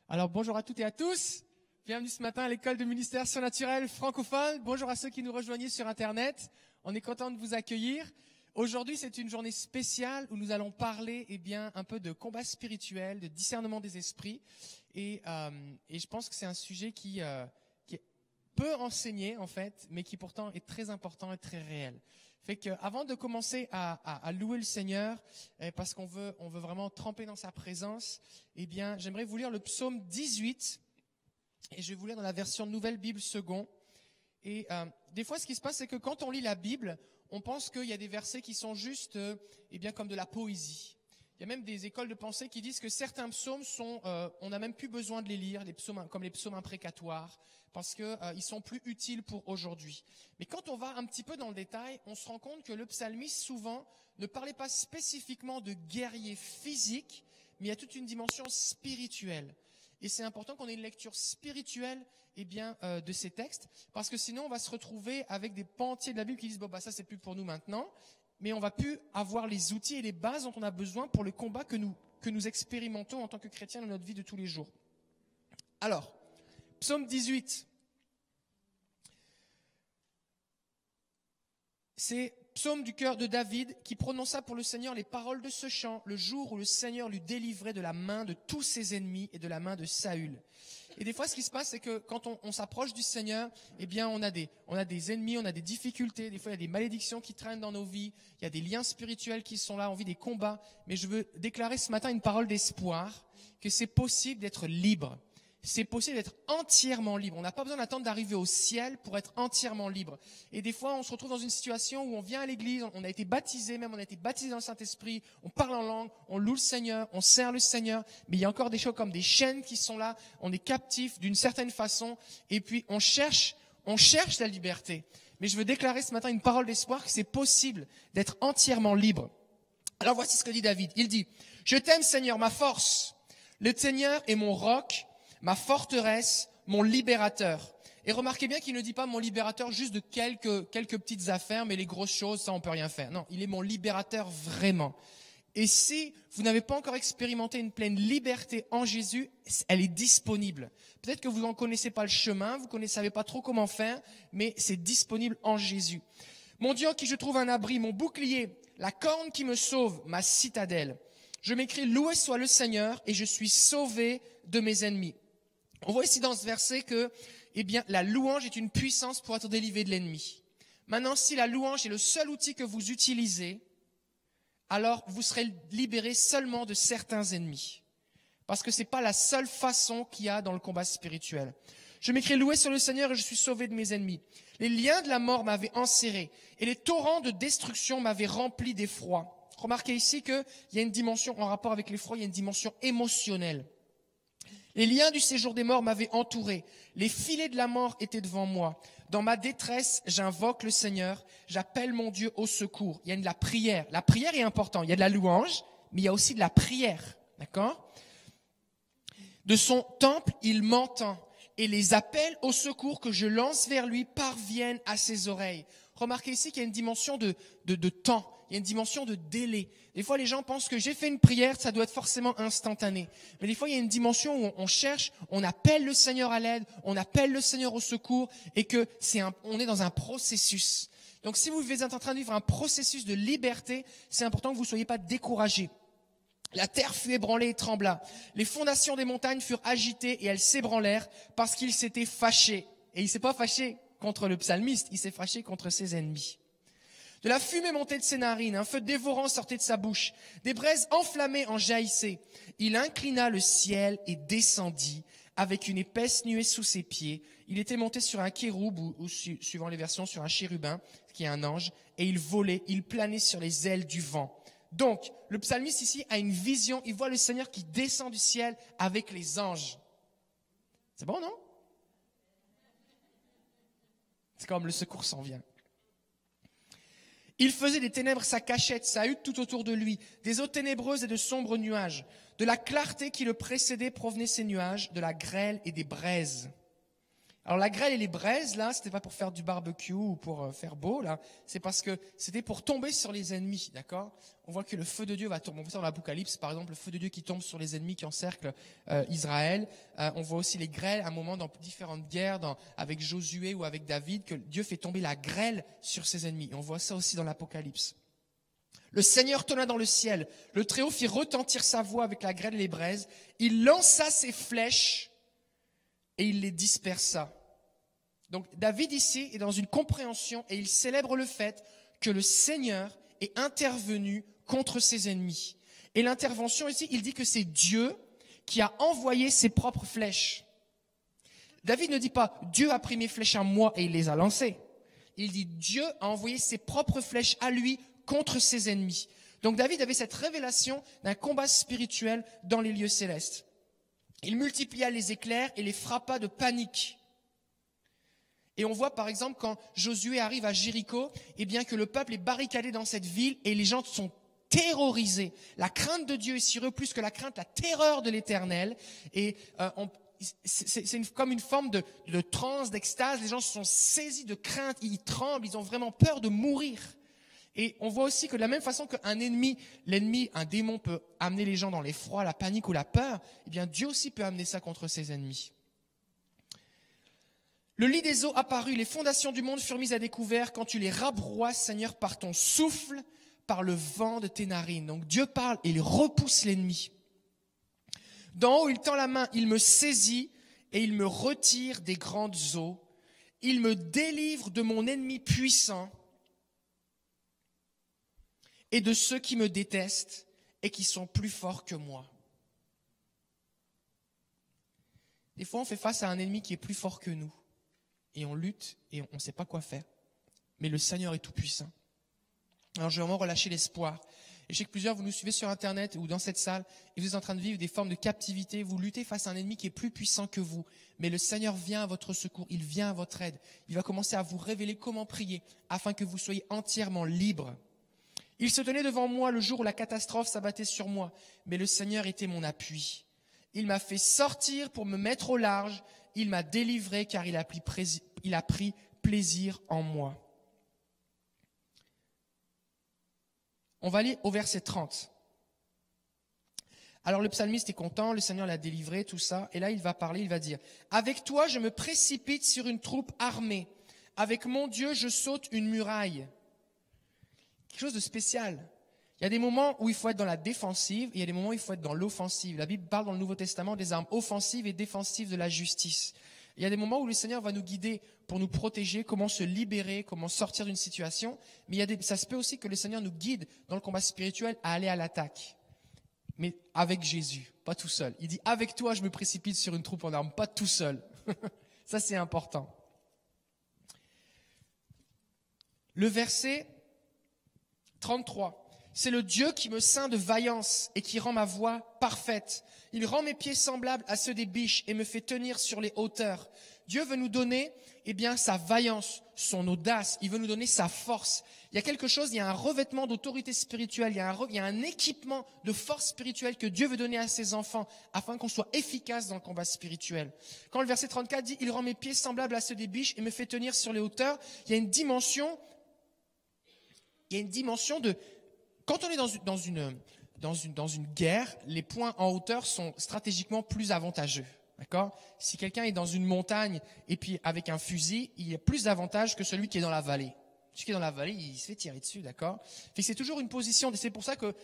Alors bonjour à toutes et à tous, bienvenue ce matin à l'école de ministère surnaturel francophone. Bonjour à ceux qui nous rejoignent sur Internet, on est content de vous accueillir. Aujourd'hui c'est une journée spéciale où nous allons parler un peu de combat spirituel, de discernement des esprits. Et je pense que c'est un sujet qui peut enseigner en fait, mais qui pourtant est très important et très réel. Fait que avant de commencer à louer le Seigneur, parce qu'on veut vraiment tremper dans sa présence, j'aimerais vous lire le psaume 18, et je vais vous lire dans la version Nouvelle Bible Second. Et des fois, ce qui se passe, c'est que quand on lit la Bible, on pense qu'il y a des versets qui sont juste, comme de la poésie. Il y a même des écoles de pensée qui disent que certains psaumes sont, on n'a même plus besoin de les lire, les psaumes, comme les psaumes imprécatoires, parce que ils sont plus utiles pour aujourd'hui. Mais quand on va un petit peu dans le détail, on se rend compte que le psalmiste souvent ne parlait pas spécifiquement de guerriers physiques, mais il y a toute une dimension spirituelle. Et c'est important qu'on ait une lecture spirituelle de ces textes, parce que sinon on va se retrouver avec des pans entiers de la Bible qui disent ça c'est plus pour nous maintenant, mais on va plus avoir les outils et les bases dont on a besoin pour le combat que nous expérimentons en tant que chrétiens dans notre vie de tous les jours. Alors, psaume 18. C'est psaume du cœur de David qui prononça pour le Seigneur les paroles de ce chant le jour où le Seigneur lui délivrait de la main de tous ses ennemis et de la main de Saül. Et des fois, ce qui se passe, c'est que quand on s'approche du Seigneur, on a des ennemis, on a des difficultés. Des fois, il y a des malédictions qui traînent dans nos vies. Il y a des liens spirituels qui sont là. On vit des combats. Mais je veux déclarer ce matin une parole d'espoir, que c'est possible d'être libre. C'est possible d'être entièrement libre. On n'a pas besoin d'attendre d'arriver au ciel pour être entièrement libre. Et des fois, on se retrouve dans une situation où on vient à l'église, on a été baptisé, même on a été baptisé dans le Saint-Esprit, on parle en langue, on loue le Seigneur, on sert le Seigneur, mais il y a encore des choses comme des chaînes qui sont là, on est captif d'une certaine façon, et puis on cherche la liberté. Mais je veux déclarer ce matin une parole d'espoir que c'est possible d'être entièrement libre. Alors voici ce que dit David. Il dit, « Je t'aime Seigneur, ma force. Le Seigneur est mon roc, ma forteresse, mon libérateur. » Et remarquez bien qu'il ne dit pas mon libérateur juste de quelques petites affaires, mais les grosses choses, ça on peut rien faire. Non, il est mon libérateur vraiment. Et si vous n'avez pas encore expérimenté une pleine liberté en Jésus, elle est disponible. Peut-être que vous n'en connaissez pas le chemin, vous ne savez pas trop comment faire, mais c'est disponible en Jésus. Mon Dieu en qui je trouve un abri, mon bouclier, la corne qui me sauve, ma citadelle. Je m'écris, loué soit le Seigneur, et je suis sauvé de mes ennemis. On voit ici dans ce verset que, la louange est une puissance pour être délivré de l'ennemi. Maintenant, si la louange est le seul outil que vous utilisez, alors vous serez libéré seulement de certains ennemis. Parce que c'est pas la seule façon qu'il y a dans le combat spirituel. Je m'écris loué sur le Seigneur et je suis sauvé de mes ennemis. Les liens de la mort m'avaient enserré et les torrents de destruction m'avaient rempli d'effroi. Remarquez ici qu'il y a une dimension en rapport avec l'effroi, il y a une dimension émotionnelle. Les liens du séjour des morts m'avaient entouré. Les filets de la mort étaient devant moi. Dans ma détresse, j'invoque le Seigneur. J'appelle mon Dieu au secours. Il y a de la prière. La prière est importante. Il y a de la louange, mais il y a aussi de la prière. D'accord ? De son temple, il m'entend. Et les appels au secours que je lance vers lui parviennent à ses oreilles. Remarquez ici qu'il y a une dimension de temps. Il y a une dimension de délai. Des fois, les gens pensent que j'ai fait une prière, ça doit être forcément instantané. Mais des fois, il y a une dimension où on cherche, on appelle le Seigneur à l'aide, on appelle le Seigneur au secours, et que on est dans un processus. Donc, si vous êtes en train de vivre un processus de liberté, c'est important que vous ne soyez pas découragés. La terre fut ébranlée et trembla. Les fondations des montagnes furent agitées et elles s'ébranlèrent parce qu'il s'était fâché. Et il ne s'est pas fâché contre le psalmiste, il s'est fâché contre ses ennemis. De la fumée montait de ses narines, un feu dévorant sortait de sa bouche, des braises enflammées en jaillissaient. Il inclina le ciel et descendit, avec une épaisse nuée sous ses pieds. Il était monté sur un kéroub, ou suivant les versions, sur un chérubin, qui est un ange, et il volait, il planait sur les ailes du vent. Donc, le psalmiste ici a une vision, il voit le Seigneur qui descend du ciel avec les anges. C'est bon, non? C'est comme le secours s'en vient. Il faisait des ténèbres sa cachette, sa hutte tout autour de lui, des eaux ténébreuses et de sombres nuages. De la clarté qui le précédait provenaient ces nuages, de la grêle et des braises. Alors la grêle et les braises, là, c'était pas pour faire du barbecue ou pour faire beau, là. C'est parce que c'était pour tomber sur les ennemis, d'accord? On voit que le feu de Dieu va tomber. On voit ça dans l'Apocalypse, par exemple, le feu de Dieu qui tombe sur les ennemis qui encerclent Israël. On voit aussi les grêles, à un moment dans différentes guerres, avec Josué ou avec David, que Dieu fait tomber la grêle sur ses ennemis. Et on voit ça aussi dans l'Apocalypse. Le Seigneur tonna dans le ciel. Le Très-Haut fit retentir sa voix avec la grêle et les braises. Il lança ses flèches et il les dispersa. Donc David ici est dans une compréhension et il célèbre le fait que le Seigneur est intervenu contre ses ennemis. Et l'intervention ici, il dit que c'est Dieu qui a envoyé ses propres flèches. David ne dit pas « Dieu a pris mes flèches à moi et il les a lancées ». Il dit « Dieu a envoyé ses propres flèches à lui contre ses ennemis ». Donc David avait cette révélation d'un combat spirituel dans les lieux célestes. Il multiplia les éclairs et les frappa de panique. Et on voit par exemple quand Josué arrive à Jéricho, eh bien que le peuple est barricadé dans cette ville et les gens sont terrorisés. La crainte de Dieu est sur eux plus que la crainte, la terreur de l'Éternel. Et c'est comme une forme de transe, d'extase. Les gens se sont saisis de crainte, ils tremblent, ils ont vraiment peur de mourir. Et on voit aussi que de la même façon qu'un ennemi, un démon peut amener les gens dans l'effroi, la panique ou la peur, eh bien Dieu aussi peut amener ça contre ses ennemis. Le lit des eaux apparut, les fondations du monde furent mises à découvert quand tu les rabrouas, Seigneur, par ton souffle, par le vent de tes narines. Donc Dieu parle et il repousse l'ennemi. D'en haut, il tend la main, il me saisit et il me retire des grandes eaux. Il me délivre de mon ennemi puissant et de ceux qui me détestent et qui sont plus forts que moi. Des fois, on fait face à un ennemi qui est plus fort que nous. Et on lutte et on ne sait pas quoi faire. Mais le Seigneur est tout puissant. Alors, je vais vraiment relâcher l'espoir. Et je sais que plusieurs, vous nous suivez sur Internet ou dans cette salle, et vous êtes en train de vivre des formes de captivité. Vous luttez face à un ennemi qui est plus puissant que vous. Mais le Seigneur vient à votre secours. Il vient à votre aide. Il va commencer à vous révéler comment prier afin que vous soyez entièrement libres. Il se tenait devant moi le jour où la catastrophe s'abattait sur moi. Mais le Seigneur était mon appui. Il m'a fait sortir pour me mettre au large. Il m'a délivré car il a pris plaisir en moi. On va aller au verset 30. Alors le psalmiste est content, le Seigneur l'a délivré, tout ça. Et là, il va parler, il va dire « Avec toi, je me précipite sur une troupe armée. Avec mon Dieu, je saute une muraille. » Quelque chose de spécial. Il y a des moments où il faut être dans la défensive et il y a des moments où il faut être dans l'offensive. La Bible parle dans le Nouveau Testament des armes offensives et défensives de la justice. Il y a des moments où le Seigneur va nous guider pour nous protéger, comment se libérer, comment sortir d'une situation. Mais ça se peut aussi que le Seigneur nous guide dans le combat spirituel à aller à l'attaque. Mais avec Jésus, pas tout seul. Il dit, avec toi, je me précipite sur une troupe en armes, pas tout seul. Ça, c'est important. Le verset 33. C'est le Dieu qui me ceint de vaillance et qui rend ma voie parfaite. Il rend mes pieds semblables à ceux des biches et me fait tenir sur les hauteurs. Dieu veut nous donner, sa vaillance, son audace. Il veut nous donner sa force. Il y a quelque chose, il y a un revêtement d'autorité spirituelle. Il y a un équipement de force spirituelle que Dieu veut donner à ses enfants afin qu'on soit efficace dans le combat spirituel. Quand le verset 34 dit, il rend mes pieds semblables à ceux des biches et me fait tenir sur les hauteurs, il y a une dimension de... Quand on est dans une guerre, les points en hauteur sont stratégiquement plus avantageux. D'accord ? Si quelqu'un est dans une montagne et puis avec un fusil, il y a plus d'avantages que celui qui est dans la vallée. Celui qui est dans la vallée, il se fait tirer dessus, d'accord ? C'est toujours une position. C'est pour ça que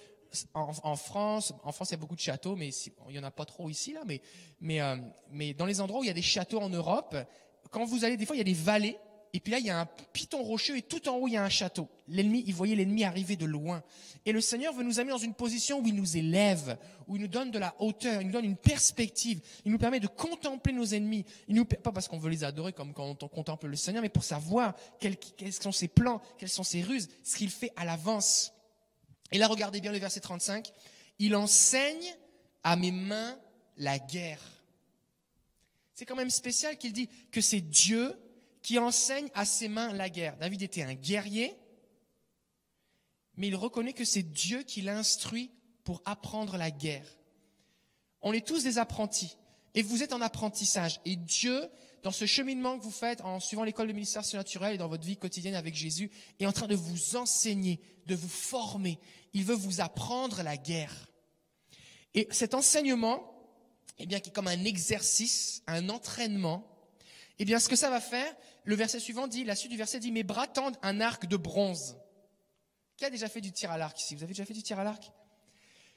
en France, il y a beaucoup de châteaux, mais il y en a pas trop ici là. Mais dans les endroits où il y a des châteaux en Europe, quand vous allez, des fois il y a des vallées. Et puis là, il y a un piton rocheux et tout en haut, il y a un château. Il voyait l'ennemi arriver de loin. Et le Seigneur veut nous amener dans une position où il nous élève, où il nous donne de la hauteur, il nous donne une perspective. Il nous permet de contempler nos ennemis. Pas parce qu'on veut les adorer comme quand on contemple le Seigneur, mais pour savoir quels sont ses plans, quelles sont ses ruses, ce qu'il fait à l'avance. Et là, regardez bien le verset 35. Il enseigne à mes mains la guerre. C'est quand même spécial qu'il dit que c'est Dieu qui enseigne à ses mains la guerre. David était un guerrier, mais il reconnaît que c'est Dieu qui l'instruit pour apprendre la guerre. On est tous des apprentis, Et vous êtes en apprentissage. Et Dieu, dans ce cheminement que vous faites en suivant l'école de ministère surnaturel et dans votre vie quotidienne avec Jésus, est en train de vous enseigner, de vous former. Il veut vous apprendre la guerre. Et cet enseignement, qui est comme un exercice, un entraînement, ce que ça va faire, le verset suivant dit, la suite du verset dit, mes bras tendent un arc de bronze. Qui a déjà fait du tir à l'arc ici? Vous avez déjà fait du tir à l'arc?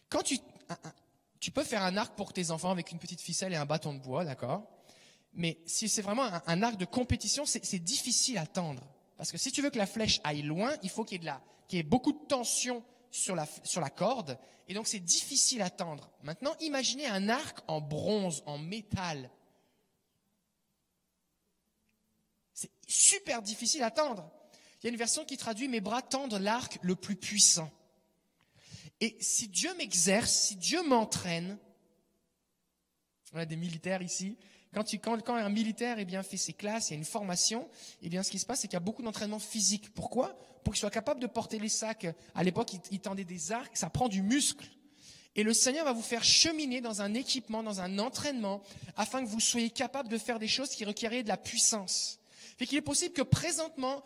Quand tu peux faire un arc pour tes enfants avec une petite ficelle et un bâton de bois, d'accord? Mais si c'est vraiment un arc de compétition, c'est difficile à tendre. Parce que si tu veux que la flèche aille loin, il faut qu'il y ait beaucoup de tension sur la corde. Et donc, c'est difficile à tendre. Maintenant, imaginez un arc en bronze, en métal. C'est super difficile à tendre. Il y a une version qui traduit « Mes bras tendent l'arc le plus puissant ». Et si Dieu m'exerce, si Dieu m'entraîne, on a des militaires ici, quand un militaire fait ses classes, il y a une formation, ce qui se passe, c'est qu'il y a beaucoup d'entraînement physique. Pourquoi? Pour qu'il soit capable de porter les sacs. À l'époque, il tendait des arcs, ça prend du muscle. Et le Seigneur va vous faire cheminer dans un équipement, dans un entraînement, afin que vous soyez capable de faire des choses qui requieraient de la puissance. Fait qu'il est possible que présentement,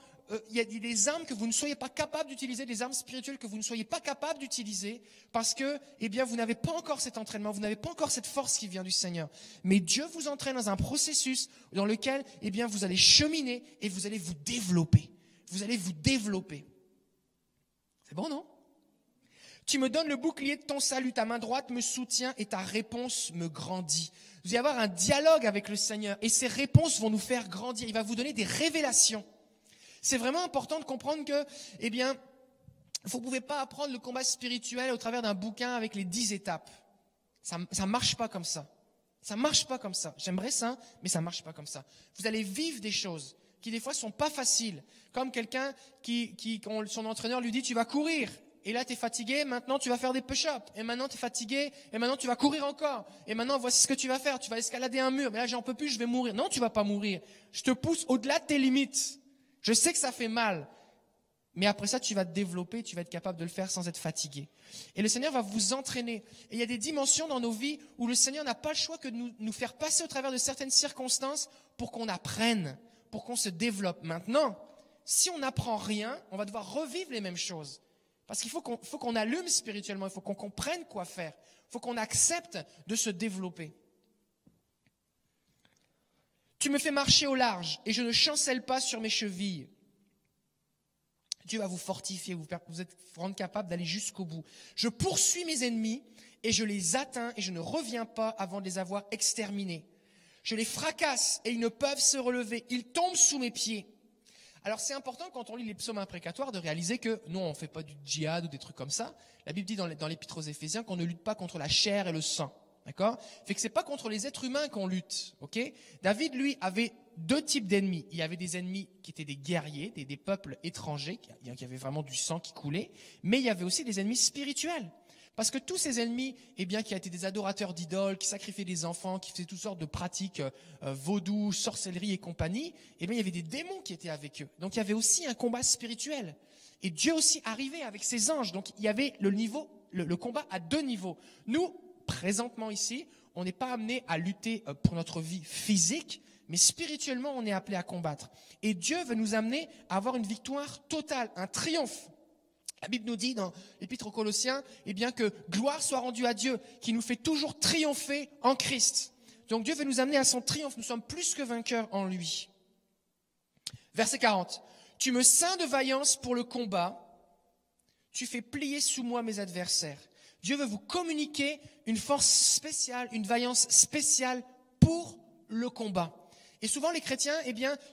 il y a des armes que vous ne soyez pas capable d'utiliser, des armes spirituelles que vous ne soyez pas capable d'utiliser parce que, vous n'avez pas encore cet entraînement, vous n'avez pas encore cette force qui vient du Seigneur. Mais Dieu vous entraîne dans un processus dans lequel, vous allez cheminer et vous allez vous développer. Vous allez vous développer. C'est bon, non? Tu me donnes le bouclier de ton salut, ta main droite me soutient et ta réponse me grandit. Vous allez avoir un dialogue avec le Seigneur et ces réponses vont nous faire grandir. Il va vous donner des révélations. C'est vraiment important de comprendre que, vous ne pouvez pas apprendre le combat spirituel au travers d'un bouquin avec les 10 étapes. Ça marche pas comme ça. Ça marche pas comme ça. J'aimerais ça, mais ça marche pas comme ça. Vous allez vivre des choses qui des fois sont pas faciles. Comme quelqu'un quand son entraîneur lui dit tu vas courir. Et là, tu es fatigué, maintenant tu vas faire des push-ups. Et maintenant, tu es fatigué, et maintenant tu vas courir encore. Et maintenant, voici ce que tu vas faire. Tu vas escalader un mur. Mais là, j'en peux plus, je vais mourir. Non, tu vas pas mourir. Je te pousse au-delà de tes limites. Je sais que ça fait mal. Mais après ça, tu vas te développer, tu vas être capable de le faire sans être fatigué. Et le Seigneur va vous entraîner. Et il y a des dimensions dans nos vies où le Seigneur n'a pas le choix que de nous faire passer au travers de certaines circonstances pour qu'on apprenne, pour qu'on se développe. Maintenant, si on n'apprend rien, on va devoir revivre les mêmes choses. Parce qu'il faut qu'on allume spirituellement, il faut qu'on comprenne quoi faire. Il faut qu'on accepte de se développer. Tu me fais marcher au large et je ne chancelle pas sur mes chevilles. Dieu va vous fortifier, vous rendre capable d'aller jusqu'au bout. Je poursuis mes ennemis et je les atteins et je ne reviens pas avant de les avoir exterminés. Je les fracasse et ils ne peuvent se relever. Ils tombent sous mes pieds. Alors c'est important quand on lit les psaumes imprécatoires de réaliser que non, on ne fait pas du djihad ou des trucs comme ça. La Bible dit dans l'Épître aux Éphésiens qu'on ne lutte pas contre la chair et le sang. D'accord? Fait que c'est pas contre les êtres humains qu'on lutte. Ok? David, lui, avait 2 types d'ennemis. Il y avait des ennemis qui étaient des guerriers, des peuples étrangers, qui avaient vraiment du sang qui coulait. Mais il y avait aussi des ennemis spirituels. Parce que tous ces ennemis, qui étaient des adorateurs d'idoles, qui sacrifiaient des enfants, qui faisaient toutes sortes de pratiques vaudou, sorcellerie et compagnie, il y avait des démons qui étaient avec eux. Donc il y avait aussi un combat spirituel. Et Dieu aussi arrivait avec ses anges. Donc il y avait le combat à 2 niveaux. Nous, présentement ici, on n'est pas amené à lutter pour notre vie physique, mais spirituellement, on est appelé à combattre. Et Dieu veut nous amener à avoir une victoire totale, un triomphe. La Bible nous dit dans l'Épître aux Colossiens, que gloire soit rendue à Dieu, qui nous fait toujours triompher en Christ. Donc Dieu veut nous amener à son triomphe, nous sommes plus que vainqueurs en lui. Verset 40. Tu me ceins de vaillance pour le combat, tu fais plier sous moi mes adversaires. Dieu veut vous communiquer une force spéciale, une vaillance spéciale pour le combat. Et souvent les chrétiens,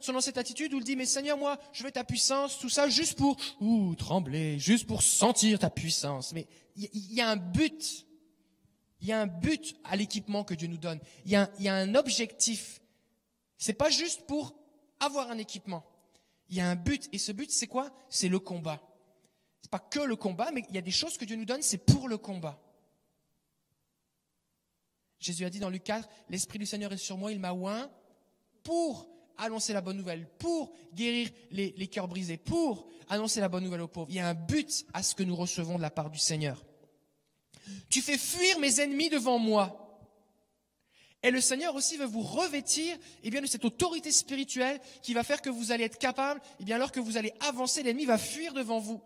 sont dans cette attitude où ils disent, mais Seigneur, moi, je veux ta puissance, tout ça, juste pour, trembler, juste pour sentir ta puissance. Mais il y a un but. Il y a un but à l'équipement que Dieu nous donne. Il y a un objectif. C'est pas juste pour avoir un équipement. Il y a un but. Et ce but, c'est quoi? C'est le combat. C'est pas que le combat, mais il y a des choses que Dieu nous donne, c'est pour le combat. Jésus a dit dans Luc 4, l'Esprit du Seigneur est sur moi, il m'a oint pour annoncer la bonne nouvelle, pour guérir les cœurs brisés, pour annoncer la bonne nouvelle aux pauvres. Il y a un but à ce que nous recevons de la part du Seigneur. Tu fais fuir mes ennemis devant moi. Et le Seigneur aussi veut vous revêtir de cette autorité spirituelle qui va faire que vous allez être capable, alors que vous allez avancer, l'ennemi va fuir devant vous.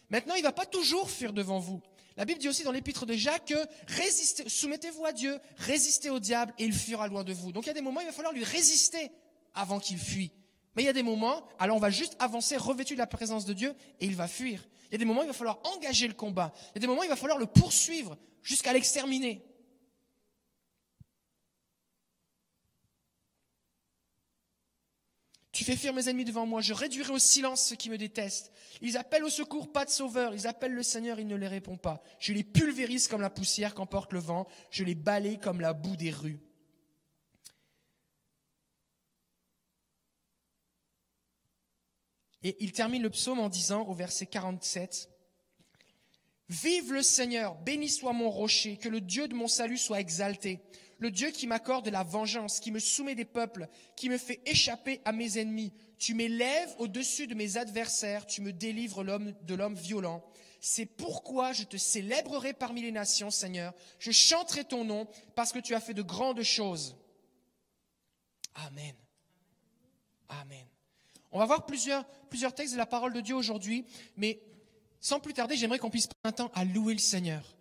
Maintenant, il ne va pas toujours fuir devant vous. La Bible dit aussi dans l'épître de Jacques que soumettez-vous à Dieu, résistez au diable et il fuira loin de vous. Donc il y a des moments où il va falloir lui résister avant qu'il fuit. Mais il y a des moments, alors on va juste avancer revêtu de la présence de Dieu et il va fuir. Il y a des moments où il va falloir engager le combat. Il y a des moments où il va falloir le poursuivre jusqu'à l'exterminer. Tu fais fuir mes ennemis devant moi, je réduirai au silence ceux qui me détestent. Ils appellent au secours, pas de sauveur. Ils appellent le Seigneur, il ne les répond pas. Je les pulvérise comme la poussière qu'emporte le vent. Je les balaye comme la boue des rues. Et il termine le psaume en disant au verset 47, « Vive le Seigneur, béni soit mon rocher, que le Dieu de mon salut soit exalté. Le Dieu qui m'accorde la vengeance, qui me soumet des peuples, qui me fait échapper à mes ennemis. Tu m'élèves au-dessus de mes adversaires, tu me délivres de l'homme violent. C'est pourquoi je te célébrerai parmi les nations, Seigneur. Je chanterai ton nom parce que tu as fait de grandes choses. » Amen. Amen. On va voir plusieurs textes de la parole de Dieu aujourd'hui, mais sans plus tarder, j'aimerais qu'on puisse prendre un temps à louer le Seigneur.